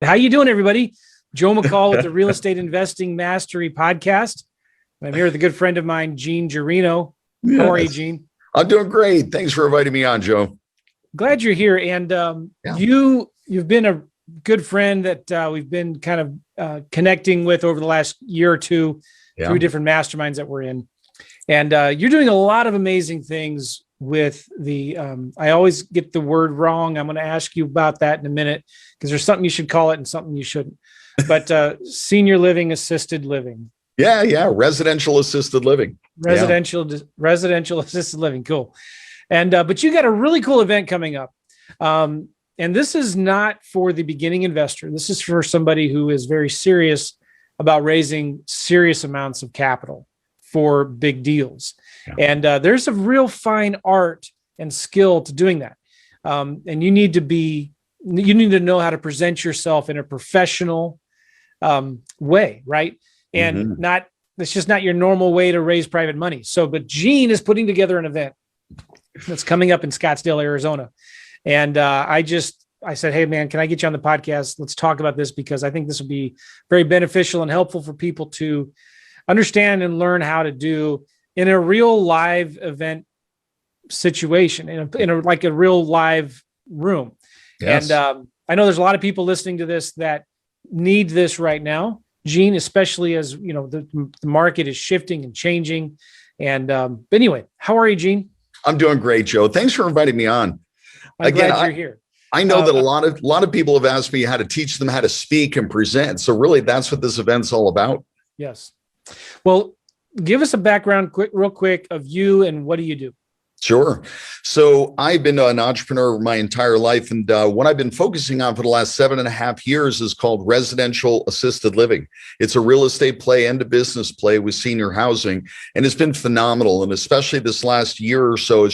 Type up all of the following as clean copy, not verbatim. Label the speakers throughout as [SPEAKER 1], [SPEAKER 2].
[SPEAKER 1] How you doing, everybody? Joe McCall with the Real Estate Investing Mastery Podcast. I'm here with a good friend of mine, Gene Guarino.
[SPEAKER 2] Yes.
[SPEAKER 1] How are you, Gene?
[SPEAKER 2] I'm doing great. Thanks for inviting me on, Joe.
[SPEAKER 1] Glad you're here. And you've been a good friend that we've been kind of connecting with over the last year or two through different masterminds that we're in. And you're doing a lot of amazing things with the, I always get the word wrong. I'm going to ask you about that in a minute because there's something you should call it and something you shouldn't. But senior living, assisted living.
[SPEAKER 2] Yeah. Residential assisted living.
[SPEAKER 1] Residential assisted living. Cool. And, but you got a really cool event coming up. And this is not for the beginning investor. This is for somebody who is very serious about raising serious amounts of capital for big deals. Yeah. And there's a real fine art and skill to doing that. And you need to know how to present yourself in a professional way, right? And it's just not your normal way to raise private money. But Gene is putting together an event that's coming up in Scottsdale, Arizona. And I said, hey man, can I get you on the podcast? Let's talk about this because I think this will be very beneficial and helpful for people to understand and learn how to do in a real live event situation, in a real live room. Yes. And I know there's a lot of people listening to this that need this right now, Gene, especially as you know the market is shifting and changing. And but anyway, how are you, Gene?
[SPEAKER 2] I'm doing great, Joe. Thanks for inviting me on.
[SPEAKER 1] I'm glad you're here.
[SPEAKER 2] I know that a lot of people have asked me how to teach them how to speak and present. So really, that's what this event's all about.
[SPEAKER 1] Yes. Well, give us a background real quick of you and what do you do?
[SPEAKER 2] Sure. So I've been an entrepreneur my entire life. And what I've been focusing on for the last 7.5 years is called residential assisted living. It's a real estate play and a business play with senior housing. And it's been phenomenal. And especially this last year or so,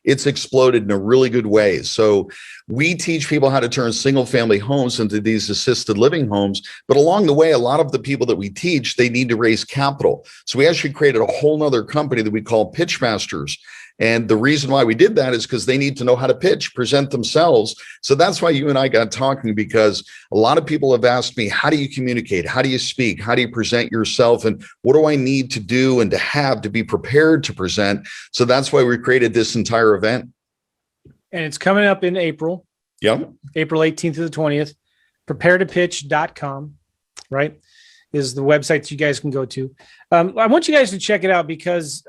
[SPEAKER 2] it's exploded in a really good way. So we teach people how to turn single family homes into these assisted living homes. But along the way, a lot of the people that we teach, they need to raise capital. So we actually created a whole nother company that we call Pitch Masters. And the reason why we did that is because they need to know how to pitch, present themselves. So that's why you and I got talking, because a lot of people have asked me, how do you communicate? How do you speak? How do you present yourself? And what do I need to do and to have to be prepared to present? So that's why we created this entire event.
[SPEAKER 1] And it's coming up in April.
[SPEAKER 2] Yep. April
[SPEAKER 1] 18th to the 20th. Preparetopitch.com, right, is the website that you guys can go to. I want you guys to check it out because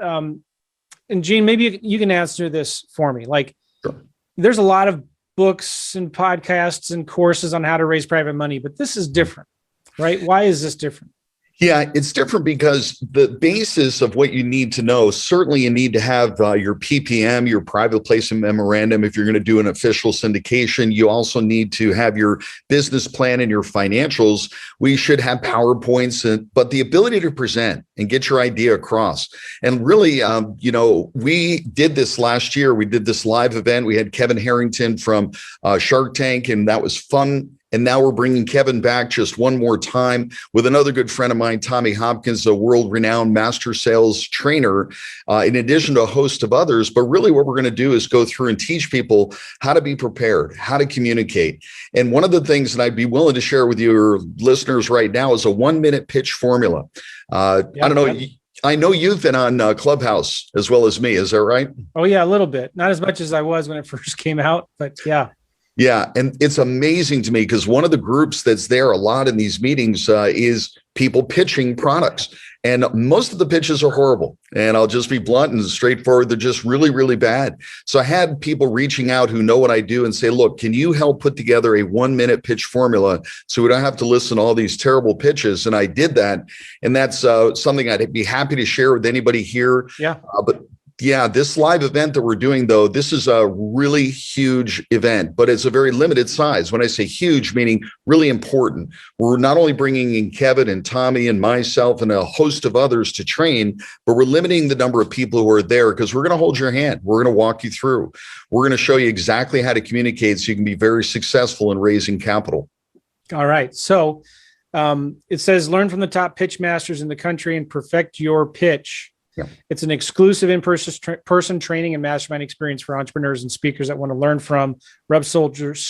[SPEAKER 1] and Gene, maybe you can answer this for me. Like, sure. There's a lot of books and podcasts and courses on how to raise private money, but this is different, right? Why is this different?
[SPEAKER 2] Yeah, it's different because the basis of what you need to know, certainly you need to have your PPM, your private placement memorandum. If you're going to do an official syndication, you also need to have your business plan and your financials. We should have PowerPoints, but the ability to present and get your idea across. And really, we did this last year. We did this live event. We had Kevin Harrington from Shark Tank, and that was fun. And now we're bringing Kevin back just one more time with another good friend of mine, Tommy Hopkins, a world-renowned master sales trainer, in addition to a host of others. But really what we're going to do is go through and teach people how to be prepared, how to communicate. And one of the things that I'd be willing to share with your listeners right now is a 1-minute pitch formula. I don't know. I know you've been on Clubhouse as well as me. Is that right?
[SPEAKER 1] Oh, yeah, a little bit. Not as much as I was when it first came out, but yeah.
[SPEAKER 2] Yeah. And it's amazing to me because one of the groups that's there a lot in these meetings is people pitching products. And most of the pitches are horrible. And I'll just be blunt and straightforward. They're just really, really bad. So I had people reaching out who know what I do and say, look, can you help put together a 1-minute pitch formula so we don't have to listen to all these terrible pitches? And I did that. And that's something I'd be happy to share with anybody here.
[SPEAKER 1] Yeah.
[SPEAKER 2] But yeah, this live event that we're doing, though, this is a really huge event, but it's a very limited size. When I say huge, meaning really important, we're not only bringing in Kevin and Tommy and myself and a host of others to train, but we're limiting the number of people who are there because we're going to hold your hand. We're going to walk you through. We're going to show you exactly how to communicate so you can be very successful in raising capital.
[SPEAKER 1] All right. So it says, learn from the top pitch masters in the country and perfect your pitch. Yeah. It's an exclusive in-person training and mastermind experience for entrepreneurs and speakers that want to learn from rub shoulders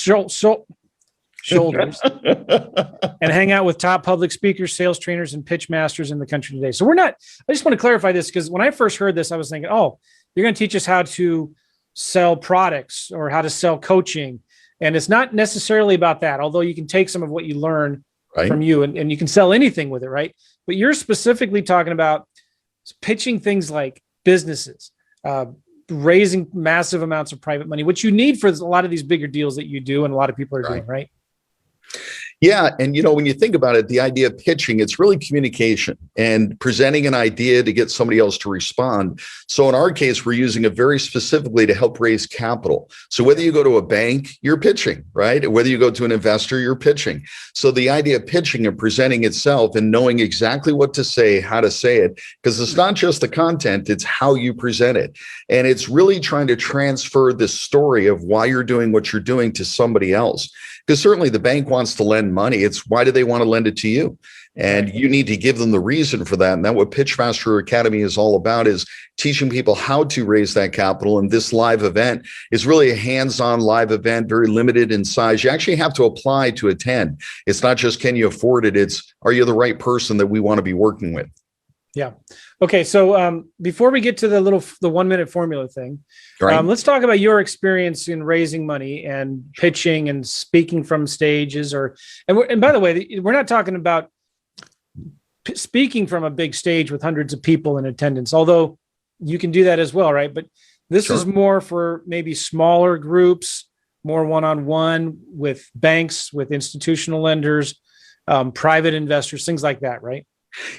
[SPEAKER 1] shoulders and hang out with top public speakers, sales trainers, and pitch masters in the country today. So I just want to clarify this, because when I first heard this, I was thinking, oh, you're going to teach us how to sell products or how to sell coaching. And it's not necessarily about that, although you can take some of what you learn from you and you can sell anything with it, right? But you're specifically talking about pitching things like businesses, raising massive amounts of private money, which you need for a lot of these bigger deals that you do and a lot of people are doing, right?
[SPEAKER 2] Yeah. And, when you think about it, the idea of pitching, it's really communication and presenting an idea to get somebody else to respond. So in our case, we're using it very specifically to help raise capital. So whether you go to a bank, you're pitching, right? Whether you go to an investor, you're pitching. So the idea of pitching and presenting itself and knowing exactly what to say, how to say it, because it's not just the content, it's how you present it. And it's really trying to transfer the story of why you're doing what you're doing to somebody else. Because certainly the bank wants to lend money. It's why do they want to lend it to you? And you need to give them the reason for that. And that's what Pitchmaster Academy is all about, is teaching people how to raise that capital. And this live event is really a hands-on live event, very limited in size. You actually have to apply to attend. It's not just, can you afford it? It's, are you the right person that we want to be working with? Yeah.
[SPEAKER 1] Okay. So before we get to the 1 minute formula thing, let's talk about your experience in raising money and pitching and speaking from stages, and by the way, we're not talking about speaking from a big stage with hundreds of people in attendance, although you can do that as well, right? But this is more for maybe smaller groups, more one-on-one with banks, with institutional lenders, private investors, things like that, right?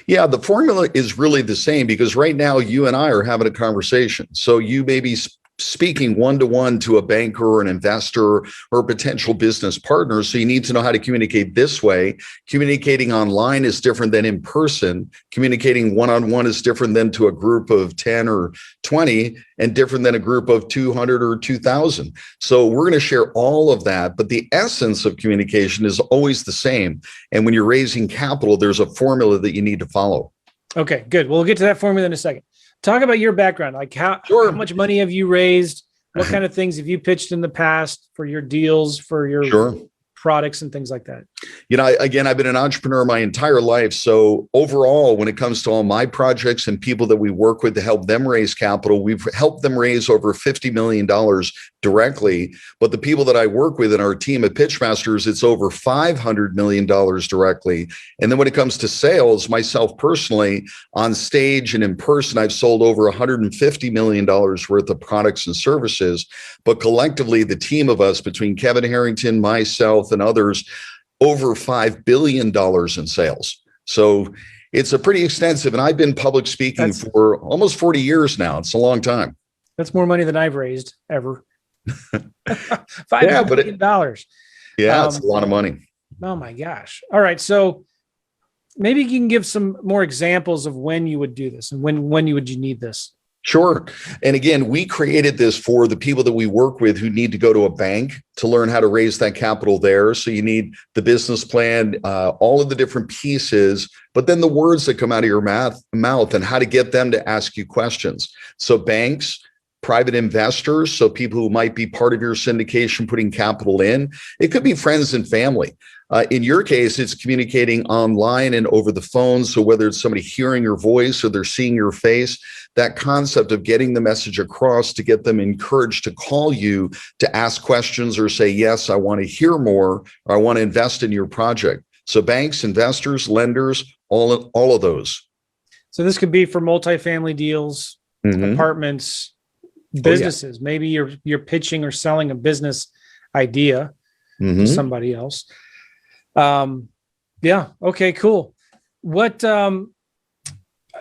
[SPEAKER 2] Yeah, the formula is really the same, because right now you and I are having a conversation. So you may be speaking one-to-one to a banker or an investor or a potential business partner. So you need to know how to communicate this way. Communicating online is different than in person. Communicating one-on-one is different than to a group of 10 or 20 and different than a group of 200 or 2,000. So we're going to share all of that, but the essence of communication is always the same. And when you're raising capital, there's a formula that you need to follow.
[SPEAKER 1] Okay, good. We'll get to that formula in a second. Talk about your background. Like how much money have you raised? What kind of things have you pitched in the past for your deals, for your products and things like that?
[SPEAKER 2] Again, I've been an entrepreneur my entire life. So overall, when it comes to all my projects and people that we work with to help them raise capital, we've helped them raise over $50 million directly. But the people that I work with in our team at Pitchmasters, it's over $500 million directly. And then when it comes to sales, myself personally, on stage and in person, I've sold over $150 million worth of products and services. But collectively, the team of us, between Kevin Harrington, myself, and others, over $5 billion in sales. So it's a pretty extensive, and I've been public speaking for almost 40 years now. It's a long time. That's
[SPEAKER 1] more money than I've raised ever. $5 billion.
[SPEAKER 2] Yeah, it's a lot of money.
[SPEAKER 1] Oh my gosh. All right. So maybe you can give some more examples of when you would do this and when would you need this?
[SPEAKER 2] Sure. And again, we created this for the people that we work with who need to go to a bank to learn how to raise that capital there. So you need the business plan, all of the different pieces, but then the words that come out of your mouth and how to get them to ask you questions. So banks, private investors, so people who might be part of your syndication putting capital in. It could be friends and family. In your case, it's communicating online and over the phone. So whether it's somebody hearing your voice or they're seeing your face, that concept of getting the message across to get them encouraged to call you to ask questions or say, yes, I want to hear more, or I want to invest in your project. So banks, investors, lenders, all of those.
[SPEAKER 1] So this could be for multifamily deals, apartments, businesses. Maybe you're pitching or selling a business idea to somebody else. Yeah. Okay, cool. What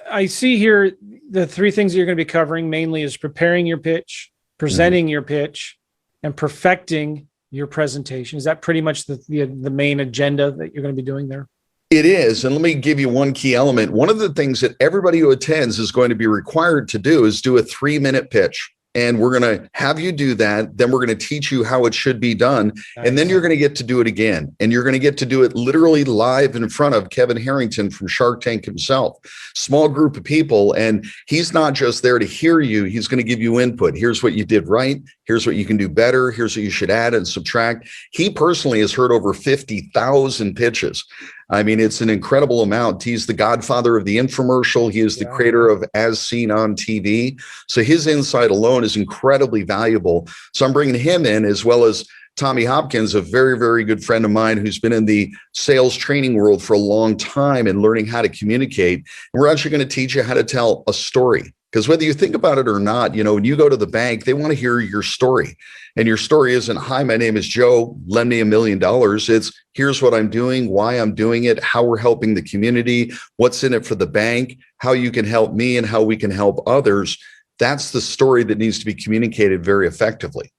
[SPEAKER 1] I see here, the three things you're going to be covering mainly is preparing your pitch, presenting your pitch, and perfecting your presentation. Is that pretty much the main agenda that you're going to be doing there?
[SPEAKER 2] It is. And let me give you one key element. One of the things that everybody who attends is going to be required to do is do a 3-minute pitch. and we're going to have you do that. Then we're going to teach you how it should be done.
[SPEAKER 1] Nice.
[SPEAKER 2] And then you're going to get to do it again. And you're going to get to do it literally live in front of Kevin Harrington from Shark Tank himself. Small group of people. And he's not just there to hear you. He's going to give you input. Here's what you did right. Here's what you can do better. Here's what you should add and subtract. He personally has heard over 50,000 pitches. I mean, it's an incredible amount. He's the godfather of the infomercial. He is the creator of As Seen on TV. So his insight alone is incredibly valuable. So I'm bringing him in, as well as Tommy Hopkins, a very, very good friend of mine who's been in the sales training world for a long time and learning how to communicate. And we're actually going to teach you how to tell a story. Because whether you think about it or not, you know, when you go to the bank, they want to hear your story. And your story isn't, hi, my name is Joe, lend me $1 million. It's, here's what I'm doing, why I'm doing it, how we're helping the community, what's in it for the bank, how you can help me and how we can help others. That's the story that needs to be communicated very effectively.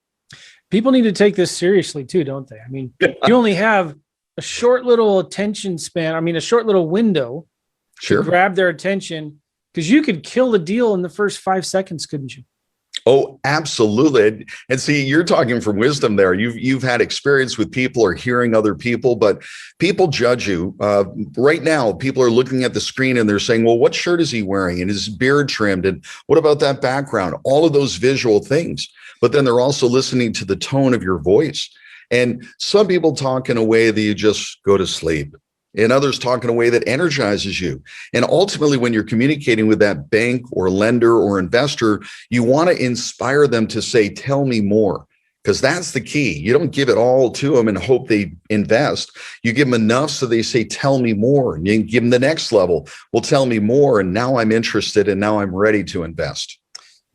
[SPEAKER 1] People need to take this seriously too, don't they? I mean, you only have a short little attention span. I mean, a short little window to grab their attention, because you could kill the deal in the first 5 seconds, couldn't you?
[SPEAKER 2] Oh, absolutely. And see, you're talking from wisdom there. You've had experience with people or hearing other people, but people judge you. Right now, people are looking at the screen and they're saying, well, what shirt is he wearing? And is his beard trimmed? And what about that background? All of those visual things. But then they're also listening to the tone of your voice. And some people talk in a way that you just go to sleep. And others talk in a way that energizes you. And ultimately, when you're communicating with that bank or lender or investor, you want to inspire them to say, tell me more, because that's the key. You don't give it all to them and hope they invest. You give them enough so they say, tell me more. And you give them the next level. Well, tell me more. And now I'm interested and now I'm ready to invest.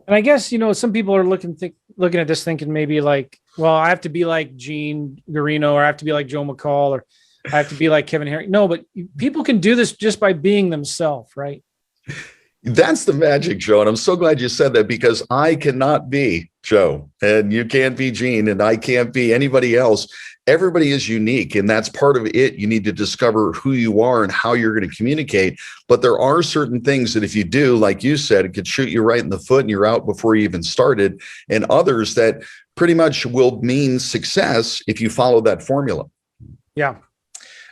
[SPEAKER 1] And I guess, you know, some people are looking at this thinking maybe like, well, I have to be like Gene Guarino, or I have to be like Joe McCall, or I have to be like Kevin Harrington. No, but people can do this just by being themselves, right?
[SPEAKER 2] That's the magic, Joe. And I'm so glad you said that, because I cannot be Joe, and you can't be Gene, and I can't be anybody else. Everybody is unique, and that's part of it. You need to discover who you are and how you're going to communicate. But there are certain things that if you do, like you said, it could shoot you right in the foot and you're out before you even started, and others that pretty much will mean success if you follow that formula.
[SPEAKER 1] Yeah.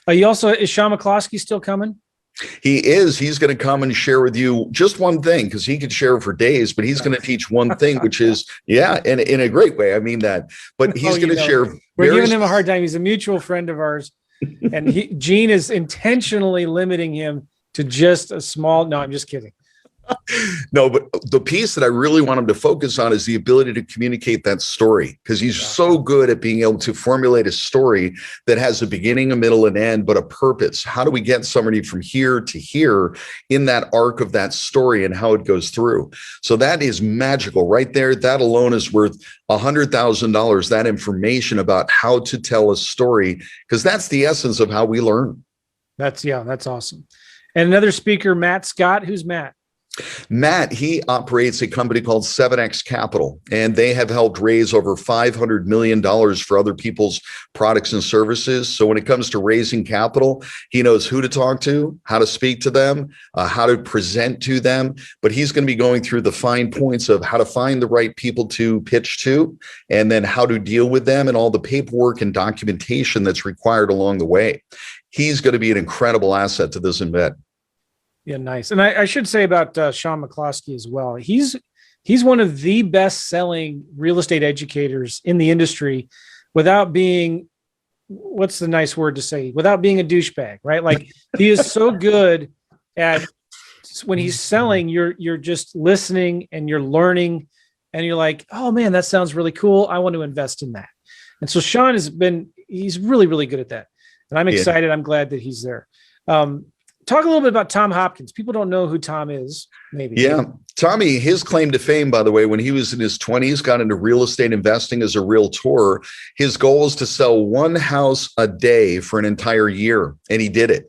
[SPEAKER 1] Is Shaun McCloskey still coming?
[SPEAKER 2] He is. He's going to come and share with you just one thing, because he could share for days, but he's going to teach one thing, which is, and in a great way. I mean that, but he's going to share.
[SPEAKER 1] We're giving him a hard time. He's a mutual friend of ours, and Gene is intentionally limiting him to just a small. No, I'm just kidding.
[SPEAKER 2] No, but the piece that I really want him to focus on is the ability to communicate that story, because he's so good at being able to formulate a story that has a beginning, a middle, and end, but a purpose. How do we get somebody from here to here in that arc of that story and how it goes through? So that is magical right there. That alone is worth $100,000, that information about how to tell a story, because that's the essence of how we learn.
[SPEAKER 1] That's awesome. And another speaker, Matt Scott. Who's Matt?
[SPEAKER 2] Matt, he operates a company called 7X Capital, and they have helped raise over $500 million for other people's products and services. So when it comes to raising capital, he knows who to talk to, how to speak to them, how to present to them. But he's going to be going through the fine points of how to find the right people to pitch to, and then how to deal with them and all the paperwork and documentation that's required along the way. He's going to be an incredible asset to this event.
[SPEAKER 1] Yeah, nice. And I should say about Shaun McCloskey as well. He's one of the best-selling real estate educators in the industry, without being, what's the nice word to say, without being a douchebag, right? Like, he is so good at, when he's selling, you're just listening and you're learning, and you're like, oh man, that sounds really cool. I want to invest in that. And so Shaun he's really, really good at that. And I'm excited. Yeah. I'm glad that he's there. Talk a little bit about Tom Hopkins. People don't know who Tom is, maybe.
[SPEAKER 2] Yeah. Tommy, his claim to fame, by the way, when he was in his 20s, got into real estate investing as a realtor. His goal was to sell one house a day for an entire year, and he did it.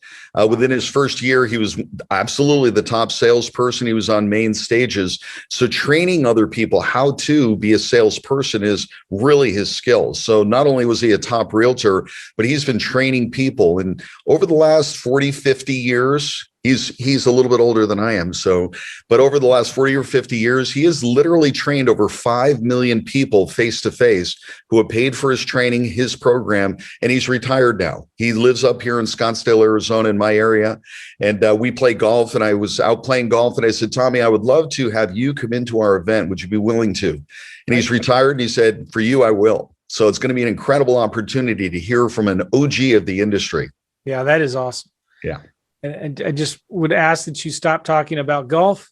[SPEAKER 2] Within his first year, he was absolutely the top salesperson. He was on main stages. So training other people how to be a salesperson is really his skill. So not only was he a top realtor, but he's been training people. And over the last 40, 50 years, He's a little bit older than I am. So, but over the last 40 or 50 years, he has literally trained over 5 million people face to face who have paid for his training, his program, and he's retired now. He lives up here in Scottsdale, Arizona, in my area. And we play golf, and I was out playing golf, and I said, Tommy, I would love to have you come into our event. Would you be willing to? And he's retired, and he said, for you, I will. So it's going to be an incredible opportunity to hear from an OG of the industry.
[SPEAKER 1] Yeah, that is awesome.
[SPEAKER 2] Yeah.
[SPEAKER 1] And I just would ask that you stop talking about golf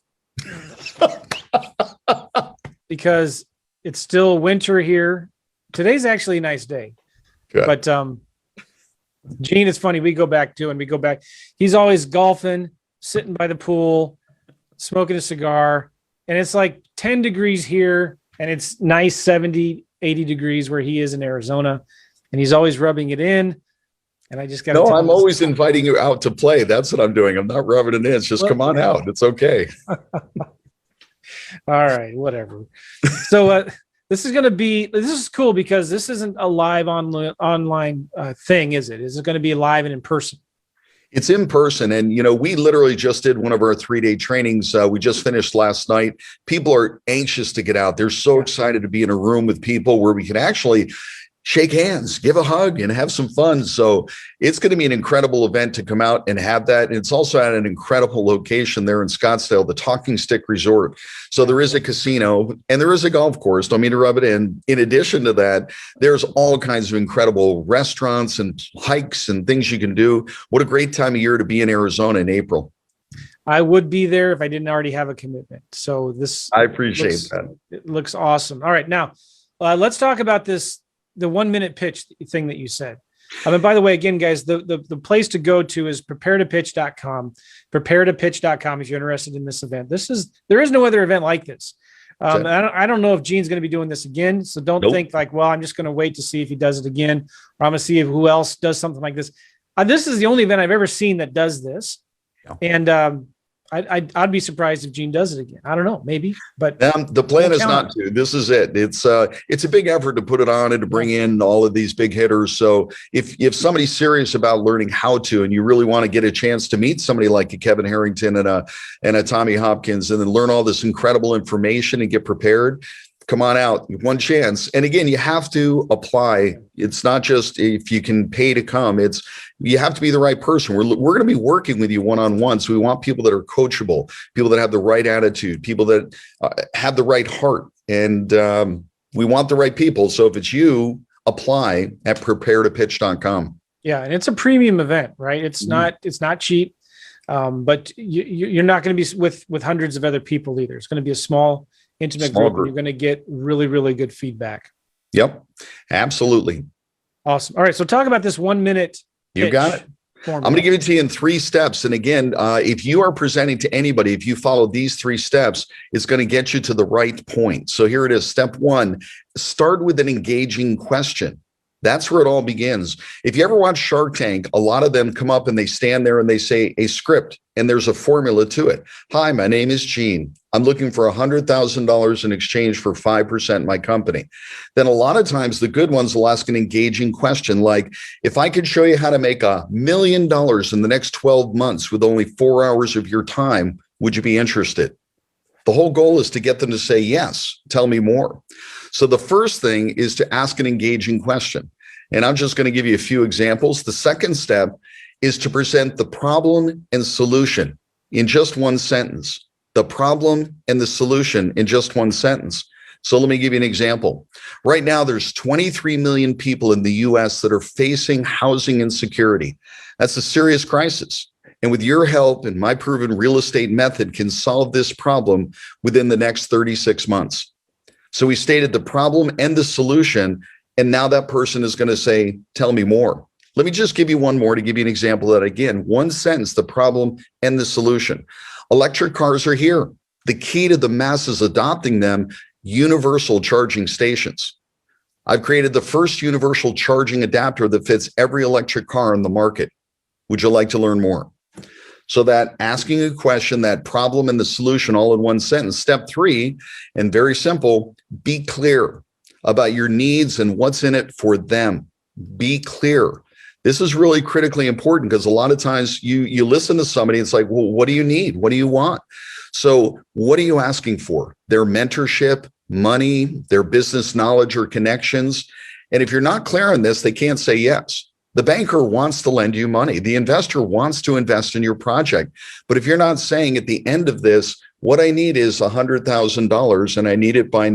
[SPEAKER 1] because it's still winter here. Today's actually a nice day.
[SPEAKER 2] Good.
[SPEAKER 1] But Gene, it's funny. We go back. He's always golfing, sitting by the pool, smoking a cigar. And it's like 10 degrees here and it's nice 70, 80 degrees where he is in Arizona. And he's always rubbing it in. And I just got
[SPEAKER 2] no, I'm always inviting you out to play. That's what I'm doing. I'm not rubbing it in. It's just come on out. It's okay.
[SPEAKER 1] All right, whatever. So this is cool because this isn't a live online thing, is it? Is it going to be live and in person?
[SPEAKER 2] It's in person. And, we literally just did one of our 3-day trainings. We just finished last night. People are anxious to get out. They're so excited to be in a room with people where we can actually shake hands, give a hug, and have some fun. So it's going to be an incredible event to come out and have that. And it's also at an incredible location there in Scottsdale, the Talking Stick Resort. So there is a casino and there is a golf course. Don't mean to rub it in. In addition to that, there's all kinds of incredible restaurants and hikes and things you can do. What a great time of year to be in Arizona in April. I
[SPEAKER 1] would be there if I didn't already have a commitment. So
[SPEAKER 2] I appreciate that.
[SPEAKER 1] It looks awesome. All right. Now let's talk about the 1-minute pitch thing that you said. And by the way, again, guys, the place to go to is preparetopitch.com, preparetopitch.com if you're interested in this event. There is no other event like this. I don't know if Gene's going to be doing this again. So don't think like, well, I'm just going to wait to see if he does it again, or I'm going to see who else does something like this. This is the only event I've ever seen that does this. Yeah. And I'd be surprised if Gene does it again. I don't know, maybe, but
[SPEAKER 2] the plan is not to. This is it. It's a big effort to put it on and to bring in all of these big hitters. So if somebody's serious about learning how to, and you really want to get a chance to meet somebody like a Kevin Harrington and a Tommy Hopkins, and then learn all this incredible information and get prepared, come on out. One chance. And again, you have to apply. It's not just if you can pay to come. You have to be the right person. We're going to be working with you one-on-one. So we want people that are coachable, people that have the right attitude, people that have the right heart. And we want the right people. So if it's you, apply at preparetopitch.com.
[SPEAKER 1] Yeah. And it's a premium event, right? It's not cheap. But you're not going to be with hundreds of other people either. It's going to be a small, intimate group. And you're going to get really, really good feedback.
[SPEAKER 2] Yep. Absolutely.
[SPEAKER 1] Awesome. All right. So talk about this 1-minute.
[SPEAKER 2] You got it. I'm going to give it to you in 3 steps. And again, if you are presenting to anybody, if you follow these 3 steps, it's going to get you to the right point. So here it is. Step 1, start with an engaging question. That's where it all begins. If you ever watch Shark Tank, a lot of them come up and they stand there and they say a script, and there's a formula to it. Hi, my name is Gene. I'm looking for $100,000 in exchange for 5% in my company. Then a lot of times the good ones will ask an engaging question like, if I could show you how to make $1 million in the next 12 months with only 4 hours of your time, would you be interested? The whole goal is to get them to say, yes, tell me more. So the first thing is to ask an engaging question. And I'm just going to give you a few examples. The second step is to present the problem and solution in just one sentence. The problem and the solution in just one sentence. So let me give you an example. Right now, there's 23 million people in the US that are facing housing insecurity. That's a serious crisis. And with your help and my proven real estate method can solve this problem within the next 36 months. So we stated the problem and the solution, and now that person is going to say, tell me more. Let me just give you one more to give you an example of that. Again, one sentence, the problem and the solution. Electric cars are here. The key to the masses adopting them, universal charging stations. I've created the first universal charging adapter that fits every electric car on the market. Would you like to learn more? So that asking a question, that problem and the solution all in one sentence. Step 3, and very simple, be clear about your needs and what's in it for them. Be clear. This is really critically important because a lot of times you listen to somebody, it's like, well, what do you need? What do you want? So what are you asking for? Their mentorship, money, their business knowledge or connections. And if you're not clear on this, they can't say yes. The banker wants to lend you money. The investor wants to invest in your project. But if you're not saying at the end of this, what I need is $100,000 and I need it by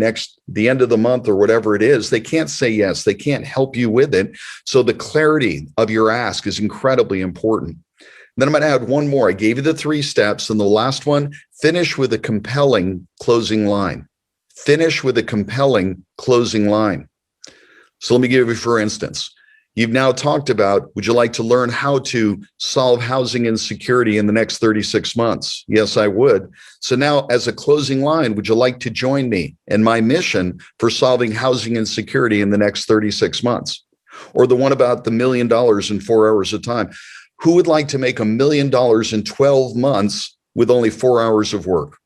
[SPEAKER 2] the end of the month or whatever it is, they can't say yes. They can't help you with it. So the clarity of your ask is incredibly important. Then I'm going to add one more. I gave you the 3 steps. And the last one, finish with a compelling closing line. Finish with a compelling closing line. So let me give you, for instance, you've now talked about, would you like to learn how to solve housing insecurity in the next 36 months? Yes, I would. So now as a closing line, would you like to join me in my mission for solving housing insecurity in the next 36 months? Or the one about the $1 million in 4 hours of time. Who would like to make $1 million in 12 months with only 4 hours of work?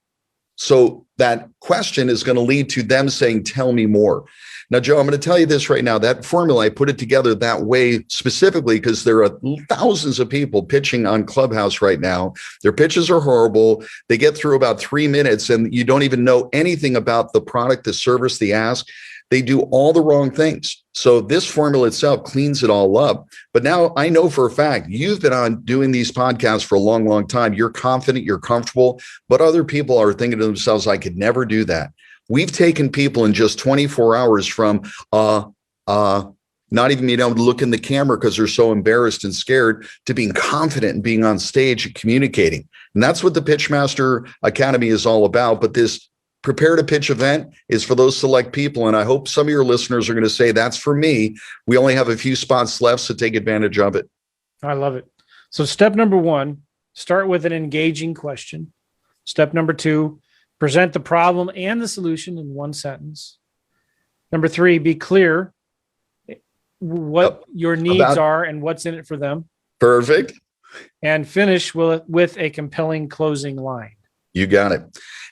[SPEAKER 2] So that question is going to lead to them saying, tell me more. Now, Joe, I'm going to tell you this right now. That formula, I put it together that way specifically because there are thousands of people pitching on Clubhouse right now. Their pitches are horrible. They get through about 3 minutes and you don't even know anything about the product, the service, the ask. They do all the wrong things. So this formula itself cleans it all up. But now I know for a fact you've been on doing these podcasts for a long, long time. You're confident, you're comfortable, but other people are thinking to themselves, I could never do that. We've taken people in just 24 hours from not even being able to look in the camera because they're so embarrassed and scared to being confident and being on stage and communicating. And that's what the Pitchmaster Academy is all about. But this Prepare to Pitch event is for those select people. And I hope some of your listeners are going to say, that's for me. We only have a few spots left, so take advantage of it.
[SPEAKER 1] I love it. So step number 1, start with an engaging question. Step number 2, present the problem and the solution in 1 sentence. Number 3, be clear what your needs are and what's in it for them.
[SPEAKER 2] Perfect.
[SPEAKER 1] And finish with a compelling closing line.
[SPEAKER 2] You got it.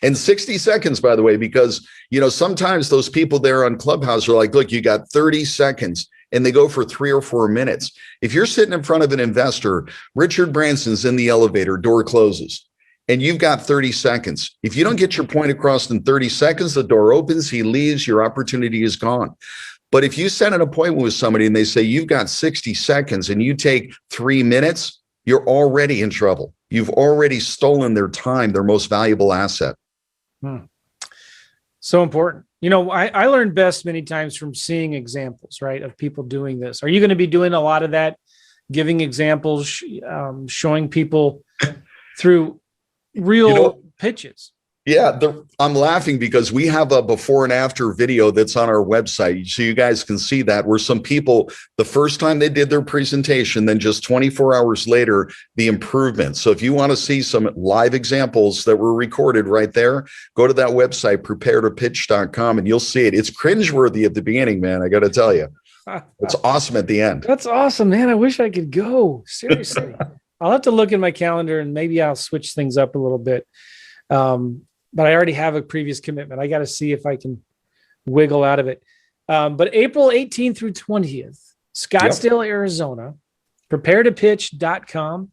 [SPEAKER 2] And 60 seconds, by the way, because, sometimes those people there on Clubhouse are like, look, you got 30 seconds and they go for 3 or 4 minutes. If you're sitting in front of an investor, Richard Branson's in the elevator, door closes, and you've got 30 seconds. If you don't get your point across in 30 seconds, the door opens, he leaves, your opportunity is gone. But if you set an appointment with somebody and they say, you've got 60 seconds and you take 3 minutes, you're already in trouble. You've already stolen their time, their most valuable asset.
[SPEAKER 1] So important. I learned best many times from seeing examples, right, of people doing this. Are you going to be doing a lot of that, giving examples, showing people through real pitches?
[SPEAKER 2] Yeah, I'm laughing because we have a before and after video that's on our website. So you guys can see that where some people, the first time they did their presentation, then just 24 hours later, the improvement. So if you want to see some live examples that were recorded right there, go to that website, preparetopitch.com, and you'll see it. It's cringeworthy at the beginning, man. I got to tell you, it's awesome at the end.
[SPEAKER 1] That's awesome, man. I wish I could go. Seriously. I'll have to look in my calendar and maybe I'll switch things up a little bit. But I already have a previous commitment. I got to see if I can wiggle out of it. But April 18th through 20th, Scottsdale, Arizona, preparetopitch.com.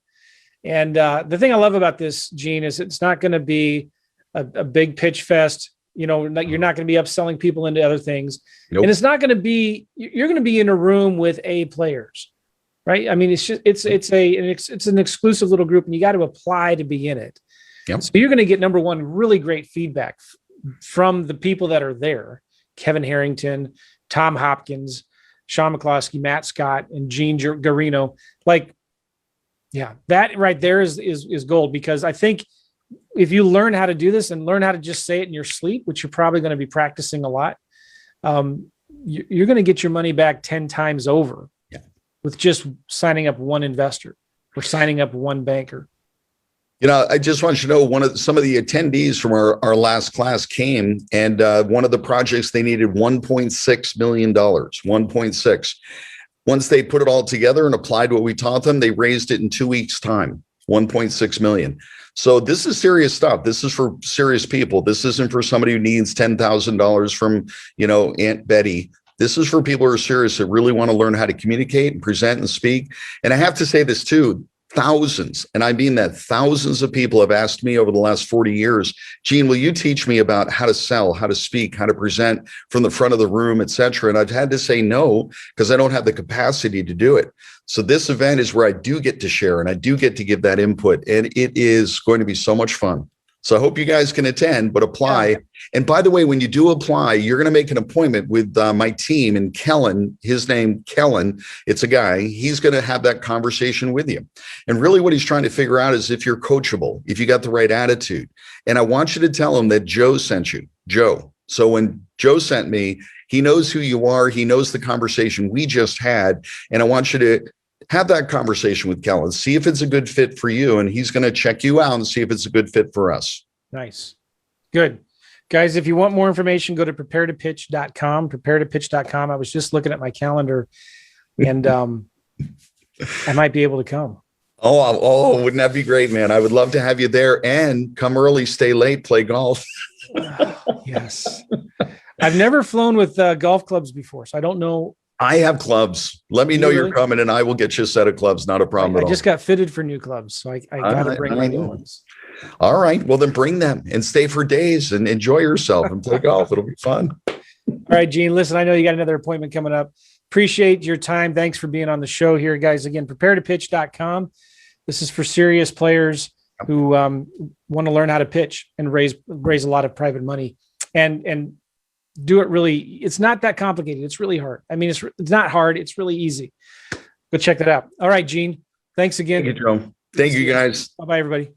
[SPEAKER 1] And the thing I love about this, Gene, is it's not going to be a big pitch fest. You're not going to be upselling people into other things. Nope. And it's not going to be, you're going to be in a room with A players, right? I mean, it's an exclusive little group and you got to apply to be in it. Yep. So you're going to get, number 1, really great feedback from the people that are there. Kevin Harrington, Tom Hopkins, Shaun McCloskey, Matt Scott, and Gene Guarino. That right there is gold, because I think if you learn how to do this and learn how to just say it in your sleep, which you're probably going to be practicing a lot, you're going to get your money back 10 times over with just signing up one investor or signing up one banker.
[SPEAKER 2] I just want you to know some of the attendees from our last class came, and one of the projects they needed $1.6 million, 1.6. Once they put it all together and applied what we taught them, they raised it in 2 weeks' time, 1.6 million. So this is serious stuff. This is for serious people. This isn't for somebody who needs $10,000 from, Aunt Betty. This is for people who are serious that really want to learn how to communicate and present and speak. And I have to say this too, thousands, and I mean that thousands of people have asked me over the last 40 years, Gene, will you teach me about how to sell, how to speak, how to present from the front of the room, et cetera? And I've had to say no, because I don't have the capacity to do it. So this event is where I do get to share and I do get to give that input, and it is going to be so much fun. So I hope you guys can attend, but apply. Yeah. And by the way, when you do apply, you're going to make an appointment with my team, and Kellen, his name, Kellen, it's a guy, he's going to have that conversation with you. And really what he's trying to figure out is if you're coachable, if you got the right attitude. And I want you to tell him that Joe sent you, Joe. So when Joe sent me, he knows who you are. He knows the conversation we just had. And I want you to have that conversation with Kellen, see if it's a good fit for you, and he's going to check you out and see if it's a good fit for us.
[SPEAKER 1] Nice. Good. Guys, if you want more information, go to preparetopitch.com, preparetopitch.com. I was just looking at my calendar, and I might be able to come.
[SPEAKER 2] Oh, wouldn't that be great, man? I would love to have you there, and come early, stay late, play golf.
[SPEAKER 1] Yes. I've never flown with golf clubs before, so I don't know.
[SPEAKER 2] I have clubs. Let me know you're coming, and I will get you a set of clubs. Not a problem at all.
[SPEAKER 1] I just got fitted for new clubs, so I got to bring my new ones.
[SPEAKER 2] All right. Well, then bring them and stay for days and enjoy yourself and play golf. It'll be fun.
[SPEAKER 1] All right, Gene, listen, I know you got another appointment coming up. Appreciate your time. Thanks for being on the show here, guys. Again, preparetopitch.com. This is for serious players who want to learn how to pitch and raise a lot of private money and do it really. It's not that complicated. It's really hard. I mean, it's not hard. It's really easy. Go check that out. All right, Gene. Thanks again.
[SPEAKER 2] Thank you, Joe. Thank you, guys.
[SPEAKER 1] Bye-bye, everybody.